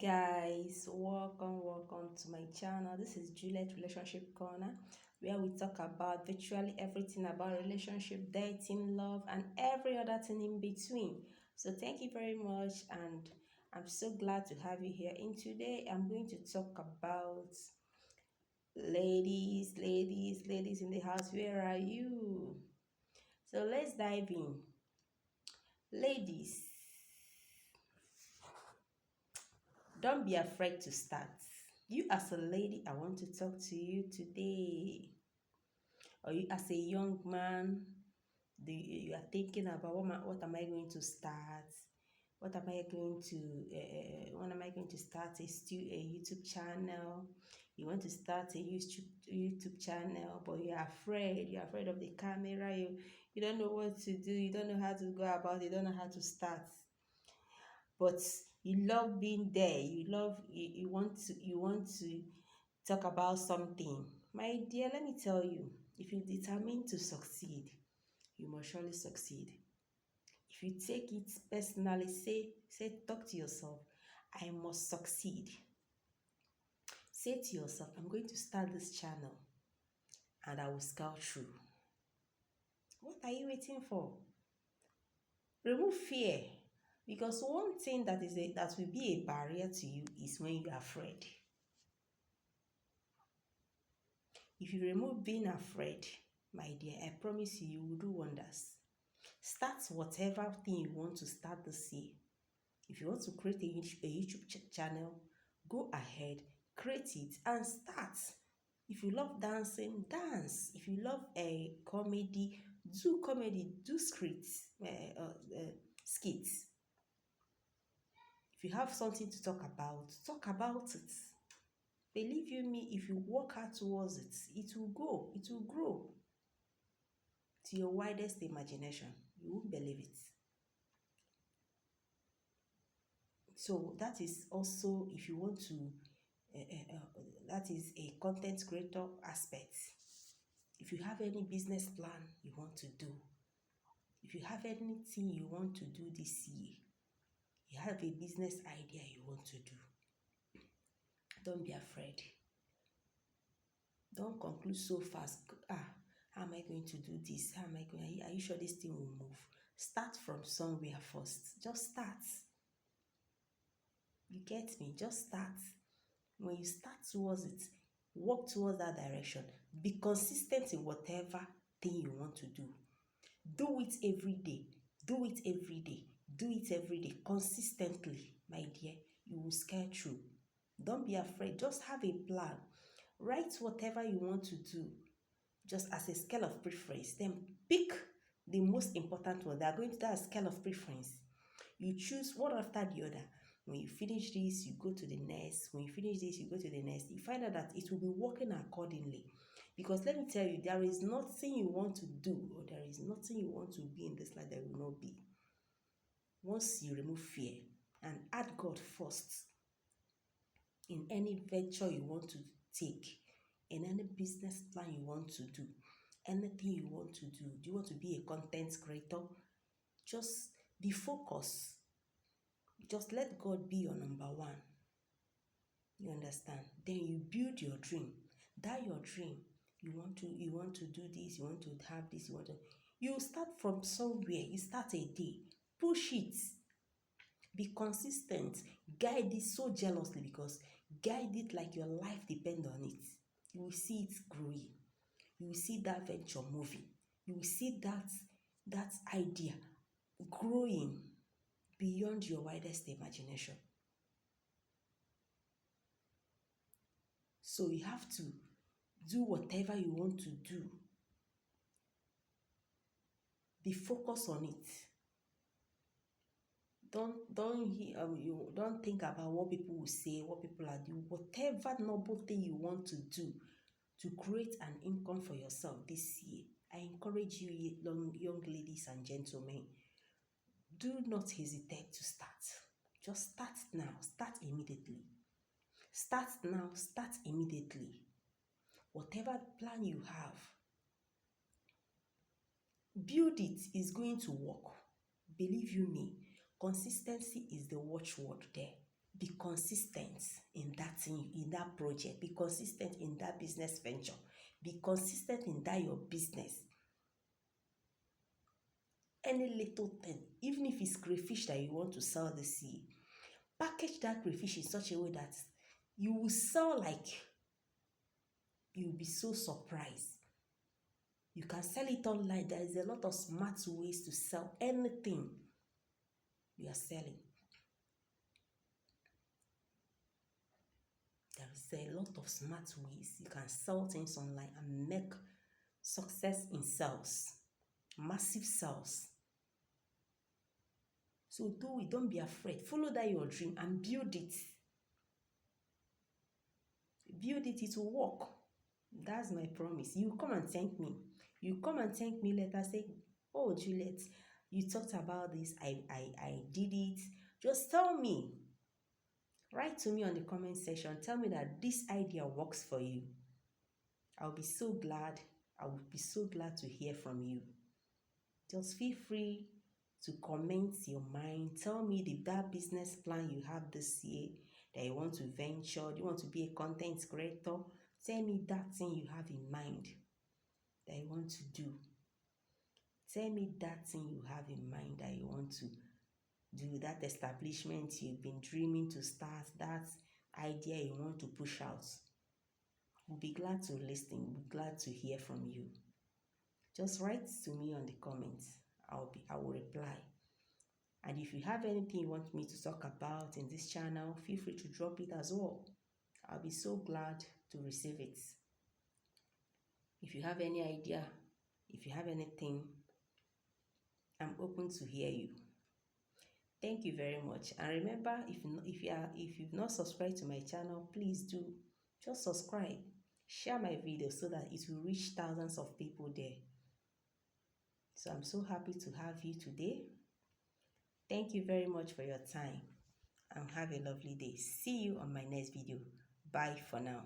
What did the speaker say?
Guys, welcome to my channel. This is Juliet Relationship Corner, where we talk about virtually everything about relationship, dating, love, and every other thing in between. So thank you very much, and I'm so glad to have you here. And today I'm going to talk about ladies in the house. Where are you? So let's dive in. Ladies, don't be afraid to start. You as a lady, I want to talk to you today. Or you as a young man, you are thinking about what am I going to start? What am I going to when am I going to start a YouTube channel? You want to start a YouTube channel, but you're afraid. You're afraid of the camera. You don't know what to do. You don't know how to go about it. You don't know how to start. But you love being there. You want to talk about something. My dear, let me tell you, if you're determined to succeed, you must surely succeed. If you take it personally, talk to yourself, I must succeed. Say to yourself, I'm going to start this channel and I will scale through. What are you waiting for? Remove fear. Because one thing that will be a barrier to you is when you're afraid. If you remove being afraid, my dear, I promise you, you will do wonders. Start whatever thing you want to start this year. If you want to create a YouTube channel, go ahead, create it and start. If you love dancing, dance. If you love a comedy, do skits. If you have something to talk about it. Believe you me, if you work hard towards it, it will grow to your widest imagination. You won't believe it. So that is also, if you want to, that is a content creator aspect. If you have any business plan you want to do, if you have anything you want to do this year, you have a business idea you want to do, don't be afraid. Don't conclude so fast. How am I going to do this? Are you sure this thing will move? Start from somewhere first. Just start. You get me? Just start. When you start towards it, work towards that direction. Be consistent in whatever thing you want to do. Do it every day. Do it every day. Do it every day. Consistently, my dear. You will scale through. Don't be afraid. Just have a plan. Write whatever you want to do, just as a scale of preference. Then pick the most important one. They are going to that scale of preference. You choose one after the other. When you finish this, you go to the next. When you finish this, you go to the next. You find out that it will be working accordingly. Because let me tell you, there is nothing you want to do, or there is nothing you want to be in this life that will not be. Once you remove fear and add God first in any venture you want to take, in any business plan you want to do, anything you want to do. Do you want to be a content creator? Just be focused. Just let God be your number one. You understand? Then you build your dream. That your dream. You want to do this, you want to have this, you start from somewhere. You start a day. Push it. Be consistent. Guide it so jealously, because guide it like your life depends on it. You will see it growing. You will see that venture moving. You will see that idea growing beyond your widest imagination. So you have to do whatever you want to do. Be focused on it. You don't think about what people will say, what people are doing. Whatever noble thing you want to do to create an income for yourself this year, I encourage you, young ladies and gentlemen, do not hesitate to start. Just start now. Start immediately. Start now. Start immediately. Whatever plan you have, build it. Is going to work. Believe you me, consistency is the watchword there. Be consistent in that thing, in that project. Be consistent in that business venture. Be consistent in that your business. Any little thing, even if it's crayfish that you want to sell this year, package that crayfish in such a way that you will sell like you'll be so surprised. You can sell it online. There is a lot of smart ways to sell anything you are selling. There is a lot of smart ways you can sell things online and make success in sales, massive sales. So do it, don't be afraid. Follow that your dream and build it. Build it, it will work. That's my promise. You come and thank me. You come and thank me later, say, oh Juliet, you talked about this, I did it. Just tell me. Write to me on the comment section. Tell me that this idea works for you. I'll be so glad. I would be so glad to hear from you. Just feel free to comment your mind. Tell me that business plan you have this year that you want to venture. Do you want to be a content creator? Tell me that thing you have in mind that you want to do. Tell me that thing you have in mind that you want to do, that establishment you've been dreaming to start, that idea you want to push out. We'll be glad to listen. We'll be glad to hear from you. Just write to me on the comments. I will reply. And if you have anything you want me to talk about in this channel, feel free to drop it as well. I'll be so glad to receive it. If you have any idea, if you have anything, I'm open to hear you. Thank you very much. And remember, if you've not subscribed to my channel, please do. Just subscribe. Share my video so that it will reach thousands of people there. So I'm so happy to have you today. Thank you very much for your time and have a lovely day. See you on my next video. Bye for now.